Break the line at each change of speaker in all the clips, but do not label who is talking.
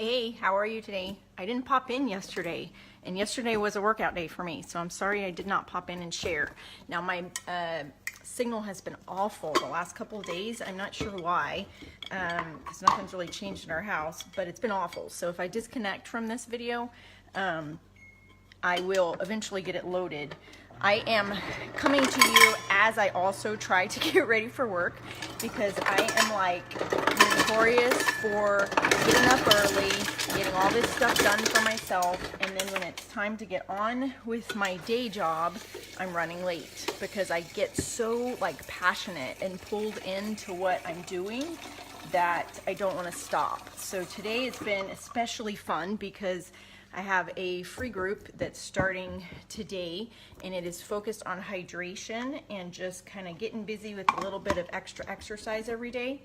Hey, how are you today? I didn't pop in yesterday, and yesterday was a workout day for me, so I'm sorry I did not pop in and share. Now, my signal has been awful the last couple of days. I'm not sure why, because nothing's really changed in our house, but it's been awful. So if I disconnect from this video, I will eventually get it loaded. I am coming to you as I also try to get ready for work, because I am like notorious for getting up early, getting all this stuff done for myself, and then when it's time to get on with my day job, I'm running late because I get so like passionate and pulled into what I'm doing that I don't want to stop. So today it's been especially fun because I have a free group that's starting today, and it is focused on hydration and just kind of getting busy with a little bit of extra exercise every day.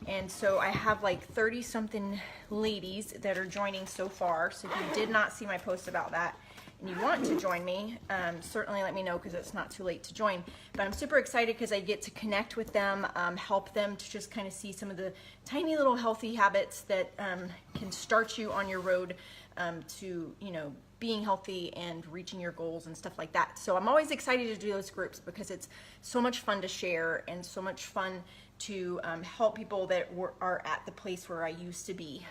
And so I have like 30 something ladies that are joining so far. So if you did not see my post about that and you want to join me, certainly let me know, because it's not too late to join. But I'm super excited because I get to connect with them, help them to just kind of see some of the tiny little healthy habits that can start you on your road to, you know, being healthy and reaching your goals and stuff like that. So I'm always excited to do those groups because it's so much fun to share and so much fun to help people that are at the place where I used to be.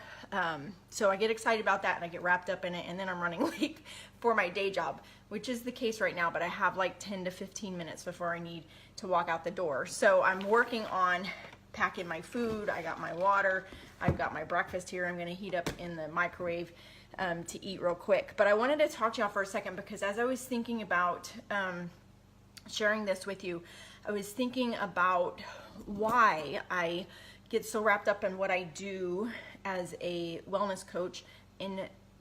So I get excited about that and I get wrapped up in it, and then I'm running late for my day job, which is the case right now, but I have like 10 to 15 minutes before I need to walk out the door. So I'm working on packing my food. I got my water. I've got my breakfast here. I'm going to heat up in the microwave to eat real quick. But I wanted to talk to y'all for a second because as I was thinking about sharing this with you, I was thinking about why I get so wrapped up in what I do as a wellness coach, and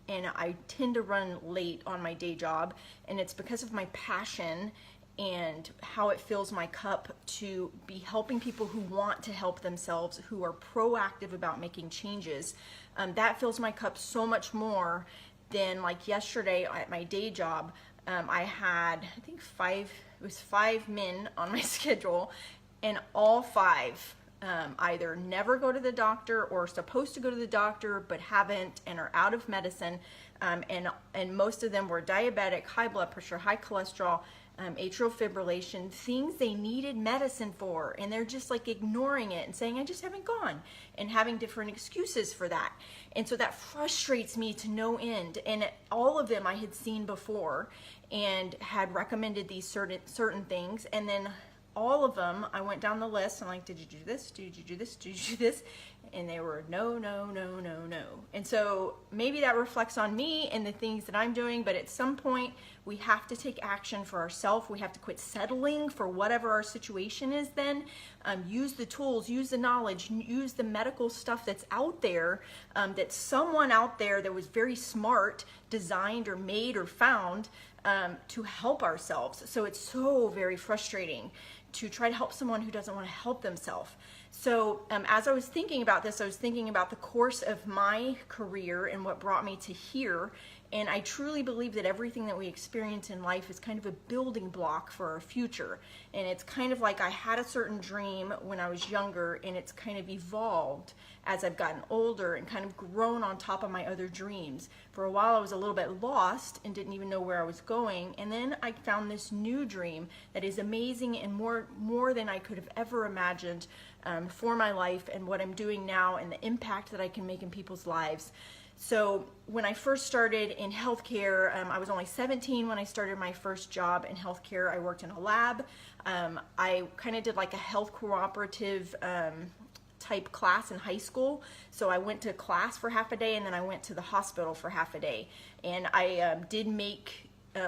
I tend to run late on my day job, and it's because of my passion and how it fills my cup to be helping people who want to help themselves, who are proactive about making changes. That fills my cup so much more than like yesterday at my day job. I had, I think five men on my schedule, and all five either never go to the doctor or are supposed to go to the doctor but haven't and are out of medicine. And most of them were diabetic, high blood pressure, high cholesterol, atrial fibrillation, things they needed medicine for, and they're just like ignoring it and saying, I just haven't gone, and having different excuses for that. And so that frustrates me to no end. And all of them I had seen before and had recommended these certain things, and then all of them, I went down the list and like, did you do this? Did you do this? Did you do this? And they were no, no, no, no, no. And so maybe that reflects on me and the things that I'm doing, but at some point we have to take action for ourselves. We have to quit settling for whatever our situation is then. Use the tools, use the knowledge, use the medical stuff that's out there, that someone out there that was very smart designed or made or found to help ourselves. So it's so very frustrating to try to help someone who doesn't want to help themselves. So as I was thinking about this, I was thinking about the course of my career and what brought me to here. And I truly believe that everything that we experience in life is kind of a building block for our future. And it's kind of like I had a certain dream when I was younger, and it's kind of evolved as I've gotten older and kind of grown on top of my other dreams. For a while I was a little bit lost and didn't even know where I was going, and then I found this new dream that is amazing and more than I could have ever imagined for my life and what I'm doing now and the impact that I can make in people's lives. So when I first started in healthcare, I was only 17 when I started my first job in healthcare. I worked in a lab. I kind of did like a health cooperative type class in high school. So I went to class for half a day, and then I went to the hospital for half a day. And I did make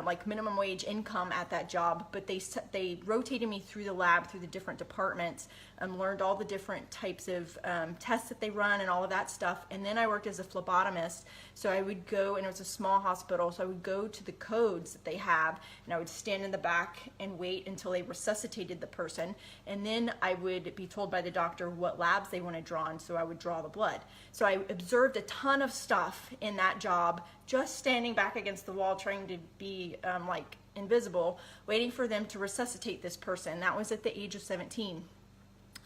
like minimum wage income at that job, but they rotated me through the lab, through the different departments, learned all the different types of tests that they run and all of that stuff. And then I worked as a phlebotomist. So I would go, and it was a small hospital, so I would go to the codes that they have, and I would stand in the back and wait until they resuscitated the person. And then I would be told by the doctor what labs they wanted drawn, so I would draw the blood. So I observed a ton of stuff in that job, just standing back against the wall trying to be like invisible, waiting for them to resuscitate this person. That was at the age of 17.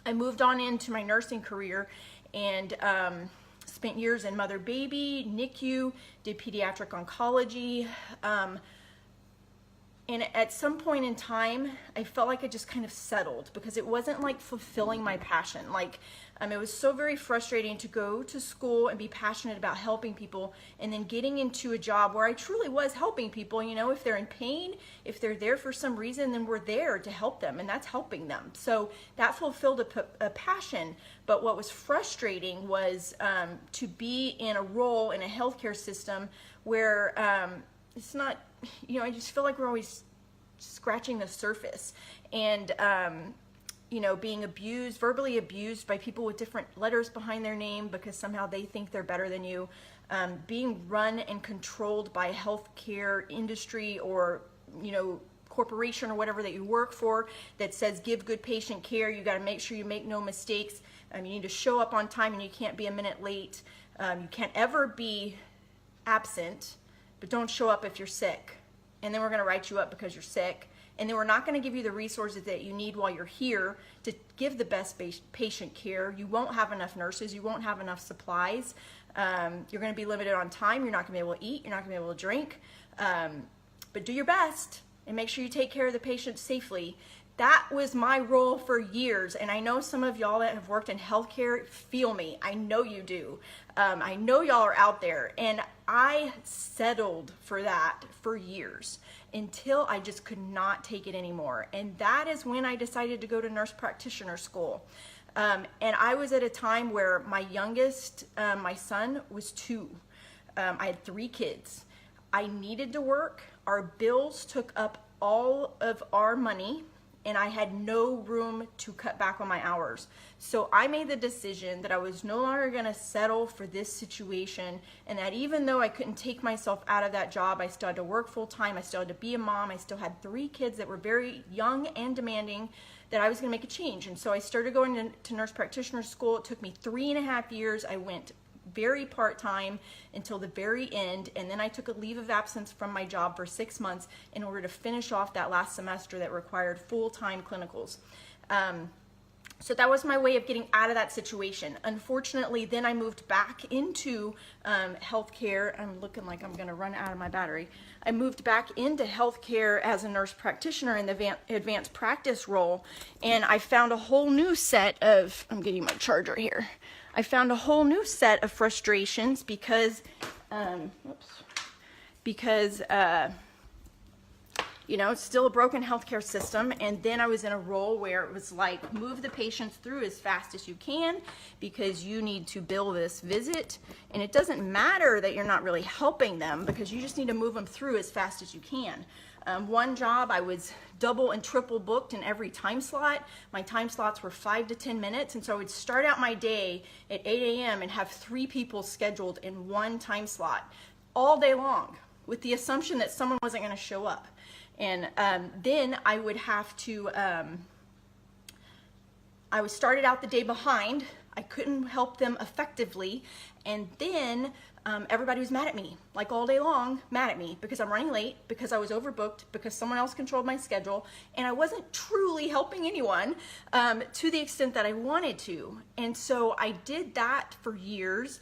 I moved on into my nursing career and spent years in mother baby, NICU, did pediatric oncology. And at some point in time, I felt like I just kind of settled because it wasn't like fulfilling my passion. Like, it was so very frustrating to go to school and be passionate about helping people and then getting into a job where I truly was helping people. You know, if they're in pain, if they're there for some reason, then we're there to help them, and that's helping them. So that fulfilled a passion. But what was frustrating was to be in a role in a healthcare system where it's not, you know, I just feel like we're always scratching the surface and, you know, being abused, verbally abused by people with different letters behind their name because somehow they think they're better than you, being run and controlled by a healthcare industry or, you know, corporation or whatever that you work for that says give good patient care. You got to make sure you make no mistakes. You need to show up on time and you can't be a minute late. You can't ever be absent, but don't show up if you're sick. And then we're going to write you up because you're sick. And then we're not going to give you the resources that you need while you're here to give the best patient care. You won't have enough nurses. You won't have enough supplies. You're going to be limited on time. You're not going to be able to eat. You're not going to be able to drink. But do your best and make sure you take care of the patient safely. That was my role for years, and I know some of y'all that have worked in healthcare feel me. I know you do. I know y'all are out there, and I settled for that for years until I just could not take it anymore. And that is when I decided to go to nurse practitioner school. And I was at a time where my youngest, my son, was 2. I had 3 kids. I needed to work. Our bills took up all of our money, and I had no room to cut back on my hours. So I made the decision that I was no longer gonna settle for this situation, and that even though I couldn't take myself out of that job, I still had to work full time, I still had to be a mom, I still had 3 kids that were very young and demanding, that I was gonna make a change. And so I started going to nurse practitioner school. It took me 3.5 years. I went very part-time until the very end, and then I took a leave of absence from my job for 6 months in order to finish off that last semester that required full-time clinicals. So that was my way of getting out of that situation. Unfortunately, then I moved back into healthcare. I'm looking like I'm gonna run out of my battery. I moved back into healthcare as a nurse practitioner in the advanced practice role, and I found a whole new set of, I'm getting my charger here. I found a whole new set of frustrations because, you know, it's still a broken healthcare system. And then I was in a role where it was like, move the patients through as fast as you can because you need to bill this visit. And it doesn't matter that you're not really helping them because you just need to move them through as fast as you can. One job, I was double and triple booked in every time slot. My time slots were 5 to 10 minutes. And so I would start out my day at 8 a.m. and have 3 people scheduled in one time slot all day long with the assumption that someone wasn't going to show up. And then I would have to, I was started out the day behind. I couldn't help them effectively. And then everybody was mad at me, like all day long, mad at me because I'm running late, because I was overbooked, because someone else controlled my schedule, and I wasn't truly helping anyone to the extent that I wanted to. And so I did that for years,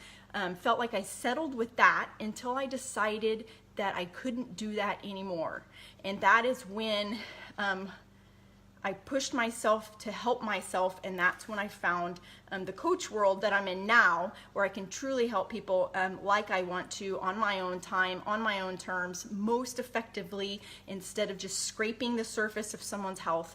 felt like I settled with that until I decided that I couldn't do that anymore. And that is when I pushed myself to help myself, and that's when I found the coach world that I'm in now, where I can truly help people like I want to, on my own time, on my own terms, most effectively, instead of just scraping the surface of someone's health.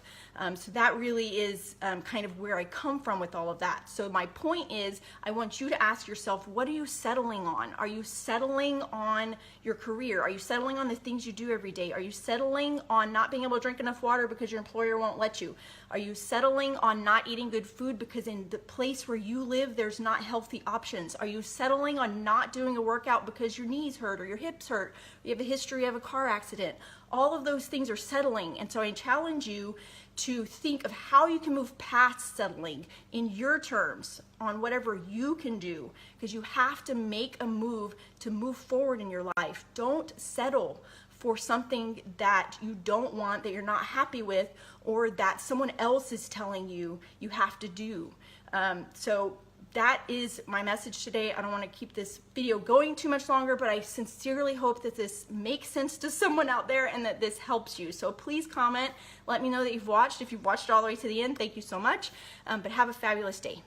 So that really is kind of where I come from with all of that. So my point is, I want you to ask yourself, what are you settling on? Are you settling on your career? Are you settling on the things you do every day? Are you settling on not being able to drink enough water because your employer won't let you? Are you settling on not eating good food because in the place where you live there's not healthy options? Are you settling on not doing a workout because your knees hurt or your hips hurt, or you have a history of a car accident? All of those things are settling, and so I challenge you to think of how you can move past settling in your terms on whatever you can do, because you have to make a move to move forward in your life. Don't settle for something that you don't want, that you're not happy with, or that someone else is telling you you have to do. So that is my message today. I don't want to keep this video going too much longer, but I sincerely hope that this makes sense to someone out there and that this helps you. So please comment. Let me know that you've watched. If you've watched all the way to the end, thank you so much. But have a fabulous day.